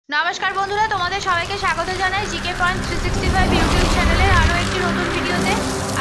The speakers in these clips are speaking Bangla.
নমস্কার বন্ধুরা, তোমাদের সবাইকে স্বাগত জানাই জিকে পয়েন্ট 365 ইউটিউব চ্যানেলের আরও একটি নতুন ভিডিওতে।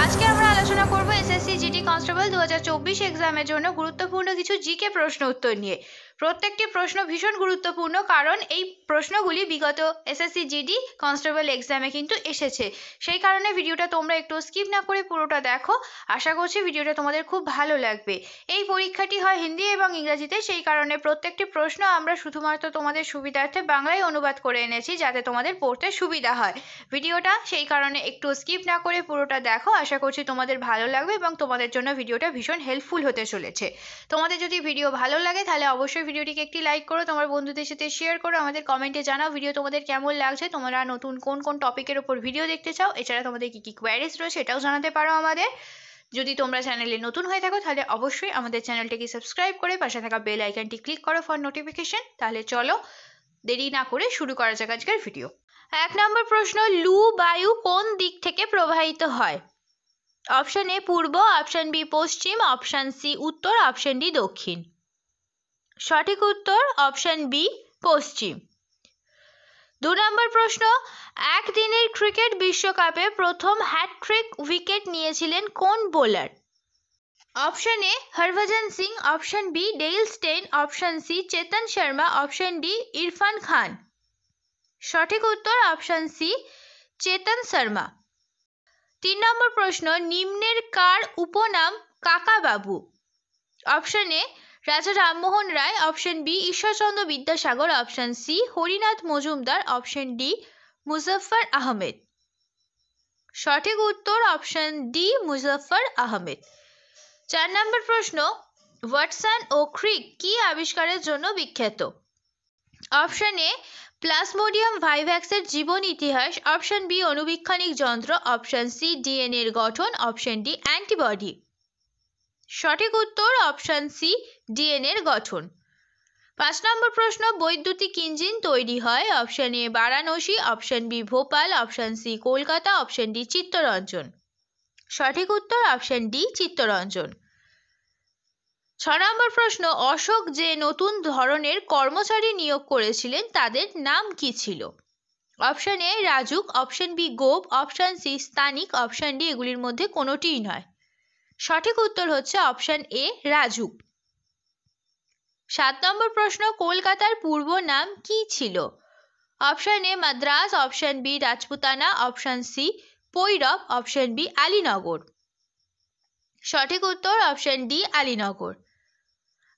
আজকে আমরা আলোচনা করব এসএসসি জিডি কনস্টেবল 2024 এক্সামের জন্য গুরুত্বপূর্ণ কিছু জিকে প্রশ্ন উত্তর নিয়ে। প্রত্যেকটি প্রশ্ন ভীষণ গুরুত্বপূর্ণ, কারণ এই প্রশ্নগুলি বিগত এসএসসি জিডি কনস্টেবল এক্সামে কিন্তু এসেছে। সেই কারণে ভিডিওটা তোমরা একটু স্কিপ না করে পুরোটা দেখো। আশা করছি ভিডিওটা তোমাদের খুব ভালো লাগবে। এই পরীক্ষাটি হয় হিন্দি এবং ইংরেজিতে, সেই কারণে প্রত্যেকটি প্রশ্ন আমরা শুধুমাত্র তোমাদের সুবিধার্থে বাংলায় অনুবাদ করে এনেছি, যাতে তোমাদের পড়তে সুবিধা হয়। ভিডিওটা সেই কারণে একটু স্কিপ না করে পুরোটা দেখো। আশা করছি তোমাদের ভালো লাগবে এবং তোমাদের জন্য ভিডিওটা ভীষণ হেল্পফুল হতে চলেছে। তোমাদের যদি ভিডিও ভালো লাগে তাহলে অবশ্যই ভিডিওটিকে একটি লাইক করো, তোমার বন্ধুদের সাথে শেয়ার করো, আমাদের কমেন্টে জানাও ভিডিও তোমাদের কেমন লাগছে, তোমরা নতুন কোন কোন টপিকের উপর ভিডিও দেখতে চাও, এছাড়া তোমাদের কি কি কোয়ারিজ রয়েছে এটাও জানাতে পারো আমাদের। যদি তোমরা চ্যানেলে নতুন হয়ে থাকো তাহলে অবশ্যই আমাদের চ্যানেলটিকে সাবস্ক্রাইব করে পাশে থাকা বেল আইকনটি ক্লিক করো ফর নোটিফিকেশন। তাহলে চলো দেরি না করে শুরু করা যাক আজকের ভিডিও। 1 নম্বর প্রশ্ন, লু বায়ু কোন দিক থেকে প্রবাহিত হয়? অপশন এ পূর্ব, অপশন বি পশ্চিম, অপশন সি উত্তর, অপশন ডি দক্ষিণ। সঠিক উত্তর অপশন বি পশ্চিম। 2 নম্বর প্রশ্ন, একদিনের ক্রিকেট বিশ্বকাপে প্রথম হ্যাটট্রিক উইকেট নিয়েছিলেন কোন bowler? Option A Harbhajan Singh, option B Dale Steyn, option C Chetan Sharma, option D Irfan Khan. সঠিক উত্তর option C Chetan Sharma. 3 number প্রশ্ন, নিম্নের কার উপনাম কাকাবাবু? Option A Raja Rammohan Roy, option B Ishwarchandra Vidyasagar, option C Harinath Majumdar, option D Muzaffar Ahmed. সঠিক উত্তর option D Muzaffar Ahmed. 4 number প্রশ্ন, ওয়াটসন ও ক্রিক কি আবিষ্কারের জন্য বিখ্যাত? অপশন এ প্লাজমোডিয়াম ভাইভ্যাক্সের জীবন ইতিহাস, অপশন বি অণুবীক্ষণিক যন্ত্র, অপশন সি ডিএনএ এর গঠন, অপশন ডি অ্যান্টিবডি। সঠিক উত্তর অপশন সি ডিএনএ এর গঠন। 5 নম্বর প্রশ্ন, বৈদ্যুতিক ইঞ্জিন তৈরি হয়? Option A Varanasi, option B Bhopal, option C Kolkata, option D Chittaranjan. সঠিক উত্তর অপশন ডি চিত্তরঞ্জন। 6 নম্বর প্রশ্ন, অশোক যে নতুন ধরনের কর্মচারী নিয়োগ করেছিলেন তাদের নাম কি ছিল? অপশন এ রাজুক, অপশন বি গোপ, অপশন সি স্থানিক, অপশন ডি এগুলির মধ্যে কোনোটিই নয়। সঠিক উত্তর হচ্ছে অপশন এ রাজুক। 7 নম্বর প্রশ্ন, কলকাতার পূর্ব নাম কি ছিল? Option A Madras, option B Rajputana, option C Bhairab, option B Alinagar. সঠিক উত্তর অপশন ডি আলীনগর।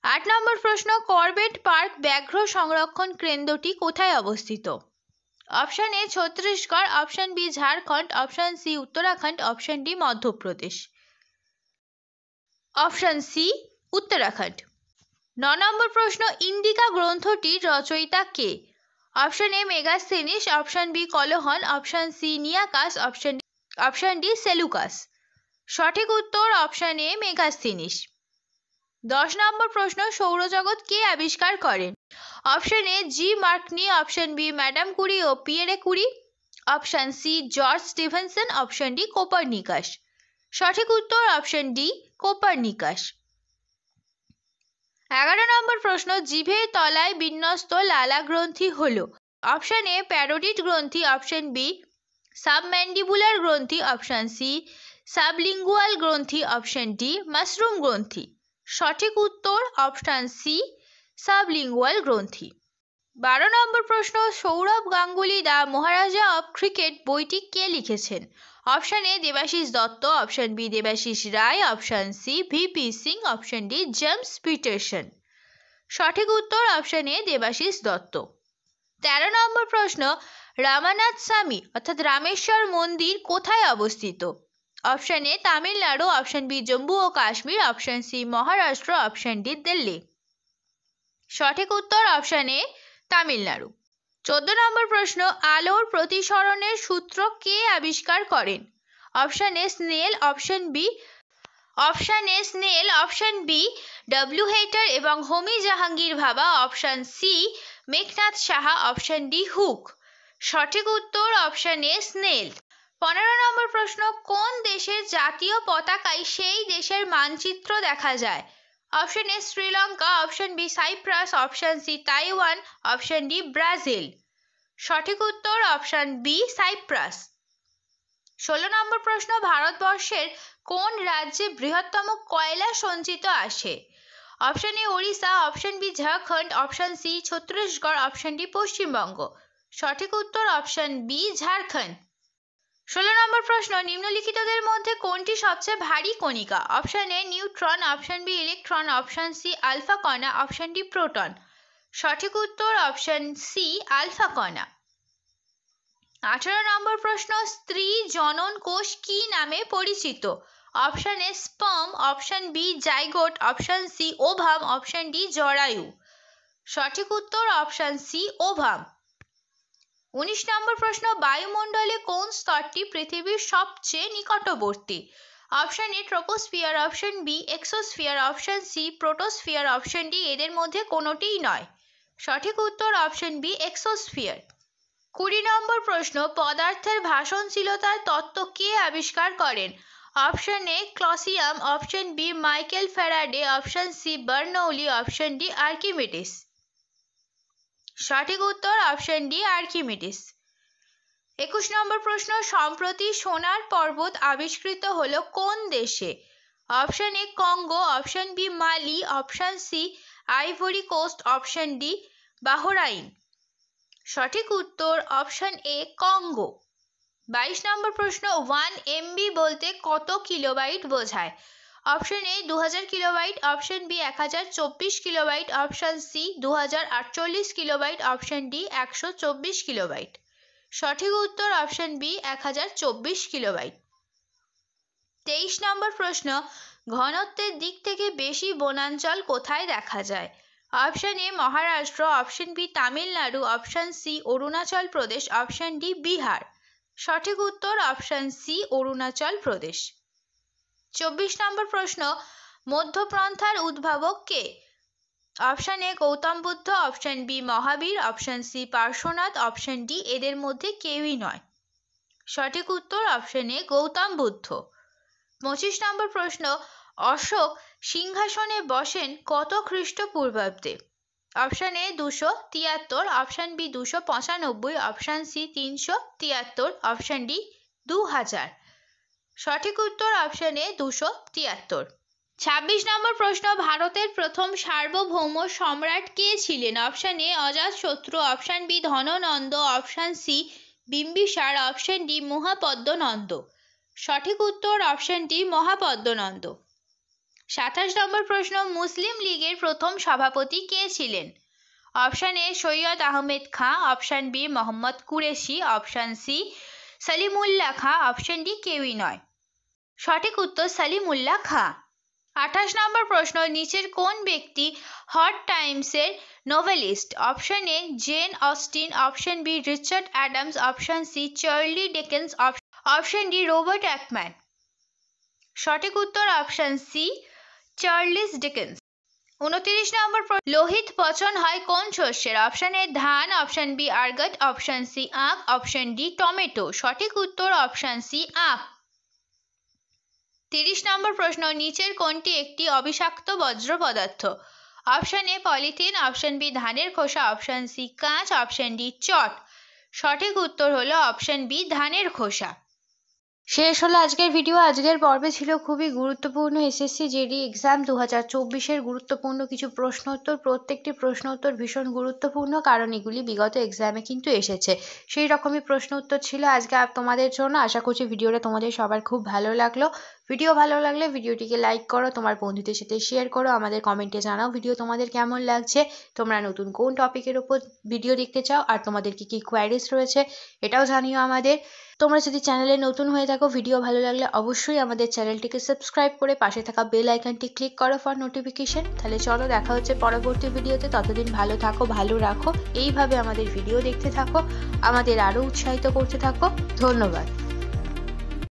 8 নম্বর প্রশ্ন, করবেট পার্ক ব্যাঘ্র সংরক্ষণ কেন্দ্রটি কোথায় অবস্থিত? Option A Chhattisgarh, option B Jharkhand, option C Uttarakhand, option D Madhya Pradesh. Option C Uttarakhand. 9 number প্রশ্ন, ইন্ডিকা গ্রন্থটির রচয়িতা কে? Option A Megasthenes, option B Kalhana, option C Nearchus, option D Seleucus. সঠিক উত্তর অপশন এ মেগাস্থেনিস। 10 নম্বর প্রশ্ন, সৌরজগৎ কে আবিষ্কার করেন? Option A G Marconi, option B madam Curie ও Pierre Curie, option C George Stephenson, option D Copernicus. সঠিক উত্তর অপশন ডি কোপারনিকাস। 11 নম্বর প্রশ্ন, জিভের তলায় বিন্যস্ত লালা গ্রন্থি হল? অপশন এ প্যারোটিড গ্রন্থি, অপশন বি সাবম্যান্ডিবুলার গ্রন্থি, অপশন সি সাবলিঙ্গুয়াল গ্রন্থি, অপশন ডি মাশরুম গ্রন্থি। সঠিক উত্তর অপশন সি সাবলিঙ্গুয়াল গ্রন্থি। 12 নম্বর প্রশ্ন, Sourav Ganguly the Maharaja of cricket বইটি কে লিখেছেন? Option A Debashis Dutta, option B Debashis Roy, option C VP Singh, option D James Peterson. সঠিক উত্তর অপশন এ দেবাশিস দত্ত। 13 নম্বর প্রশ্ন, রামানাথ স্বামী অর্থাৎ রামেশ্বর মন্দির কোথায় অবস্থিত? Option A Tamil Nadu, option B Jammu ও Kashmir, option C Maharashtra, option D Delhi. সঠিক উত্তর অপশন এ তামিলনাড়ু। 14 নম্বর প্রশ্ন, আলোর প্রতিসরণের সূত্র কে আবিষ্কার করেন? Option A Snell, option B W Heitler এবং Homi Jahangir Bhabha, option C Meghnad Saha, option D Hooke. সঠিক উত্তর অপশন এ স্নেল। 15 নম্বর প্রশ্ন, কোন দেশের জাতীয় পতাকায় সেই দেশের মানচিত্র দেখা যায়? Option A Sri Lanka, option B Cyprus, option C Taiwan, option D Brazil. সঠিক উত্তর অপশন বি সাইপ্রাস। 16 নম্বর প্রশ্ন, ভারতবর্ষের কোন রাজ্যে বৃহত্তম কয়লা সঞ্চিত আছে? Option A Odisha, option B Jharkhand, option C Chhattisgarh, option D Paschimbanga. সঠিক উত্তর অপশন বি ঝাড়খণ্ড। 16 নম্বর প্রশ্ন, নিম্নলিখিতদের মধ্যে কোনটি সবচেয়ে ভারী কণিকা? Option A neutron, option B electron, option C alpha কণা, অপশন ডি প্রোটন। সঠিক উত্তর অপশন সি আলফা কণা। 18 নম্বর প্রশ্ন, স্ত্রী জনন কোষ কি নামে পরিচিত? Option A sperm, option B zygote, option C ovum, option D জরায়ু। সঠিক উত্তর অপশন সি ওভাম। 19 নম্বর প্রশ্ন, বায়ুমণ্ডলে কোন স্তরটি পৃথিবীর সবচেয়ে নিকটবর্তী? Option A troposphere, option B exosphere, option C protosphere, option D এদের মধ্যে কোনোটিই নয়। সঠিক উত্তর অপশন বি এক্সোস্ফিয়ার। 20 নম্বর প্রশ্ন, পদার্থের ভাসনশীলতার তত্ত্ব কে আবিষ্কার করেন? Option A Clausius, option B Michael Faraday, option C Bernoulli, option D Archimedes. সঠিক উত্তর অপশন ডি আর্কিমিডিস। 21 নম্বর প্রশ্ন, সম্প্রতি সোনার পর্বত আবিষ্কৃত হলো কোন দেশে? Option A Congo, option B Mali, option C Ivory Coast, option D Bahrain. সঠিক উত্তর অপশন এ কঙ্গো। 22 নম্বর প্রশ্ন, 1 MB বলতে কত কিলোবাইট বোঝায়? Option A 2000 kilobyte, option B 1024 kilobyte, option C 2048 kilobyte, option D 124 kilobyte. সঠিক উত্তর অপশন বি 1024 কিলোবাইট। 23 নম্বর প্রশ্ন, ঘনত্বের দিক থেকে বেশি বনাঞ্চল কোথায় দেখা যায়? Option A Maharashtra, option B Tamil Nadu, option C Arunachal Pradesh, option D Bihar. সঠিক উত্তর option C Arunachal Pradesh. 24 number প্রশ্ন, মধ্যপন্থার উদ্ভাবক কে? Option A Gautam Buddha, option B Mahavir, option C Parshvanath, option D এদের মধ্যে কেউই নয়। সঠিক উত্তর option A Gautam Buddha. 25 number প্রশ্ন, অশোক সিংহাসনে বসেন কত খ্রিস্টপূর্বাব্দে? Option A 273, option B 295, option C 373, option D 2000। সঠিক উত্তর অপশন এ 273। 26 নম্বর প্রশ্ন, ভারতের প্রথম সার্বভৌম সম্রাট কে ছিলেন? Option A Ajatashatru, option B Dhanananda, option C Bimbisara, option D Mahapadmananda. সঠিক উত্তর অপশন ডি মহাপদ্মনন্দ। 27 নম্বর প্রশ্ন, মুসলিম লীগের প্রথম সভাপতি কে ছিলেন? Option A Syed Ahmed Khan, option B Mohammad Qureshi, option C Salimullah Khan, option D কেউই নয়। সঠিক উত্তর সলিমুল্লাহ খাঁ। 28 নম্বর প্রশ্ন, নিচের কোন ব্যক্তি হট টাইমসের novelist? Option A Jane Austen, option B Richard Adams, option C Charlie Dickens, option D Robert Eckman. সঠিক উত্তর option C Charles Dickens. 29 number প্রশ্ন, লোহিত পচন হয় কোন শস্যের? অপশন এ ধান, option B ergot, option C আখ, অপশন ডি টমেটো। সঠিক উত্তর অপশন সি আখ। 30 নম্বর প্রশ্ন, নিচের কোনটি একটি অবিষাক্ত বজ্র পদার্থ? Option A polythene, option B ধানের খোসা, অপশন সি কাঁচ, অপশন ডি চট। সঠিক উত্তর হলো অপশন বি ধানের খোসা। শেষ হলো আজকের ভিডিও। আজকের পর্বে ছিল খুবই গুরুত্বপূর্ণ এসএসসি জিডি এক্সাম 2024-এর গুরুত্বপূর্ণ কিছু প্রশ্ন উত্তর। প্রত্যেকটি প্রশ্ন উত্তর ভীষণ গুরুত্বপূর্ণ, কারণ এগুলি বিগত এক্সামে কিন্তু এসেছে। সেই রকমই প্রশ্ন উত্তর ছিল আজকে তোমাদের জন্য। আশা করছি ভিডিওটা তোমাদের সবার খুব ভালো লাগলো। ভিডিও ভালো লাগলে ভিডিওটিকে লাইক করো, তোমার বন্ধুদের সাথে শেয়ার করো, আমাদের কমেন্টে জানাও ভিডিও তোমাদের কেমন লাগছে, তোমরা নতুন কোন টপিকের উপর ভিডিও দেখতে চাও, আর তোমাদের কি কি কোয়ারিজ রয়েছে এটাও জানিও আমাদের। তোমরা যদি চ্যানেলে নতুন হয়ে থাকো, ভিডিও ভালো লাগলে অবশ্যই আমাদের চ্যানেলটিকে সাবস্ক্রাইব করে পাশে থাকা বেল আইকনটি ক্লিক করো ফর নোটিফিকেশন। তাহলে চলো দেখা হচ্ছে পরবর্তী ভিডিওতে। ততদিন ভালো থাকো, ভালো রাখো, এইভাবে আমাদের ভিডিও দেখতে থাকো, আমাদের আরও উৎসাহিত করতে থাকো। ধন্যবাদ।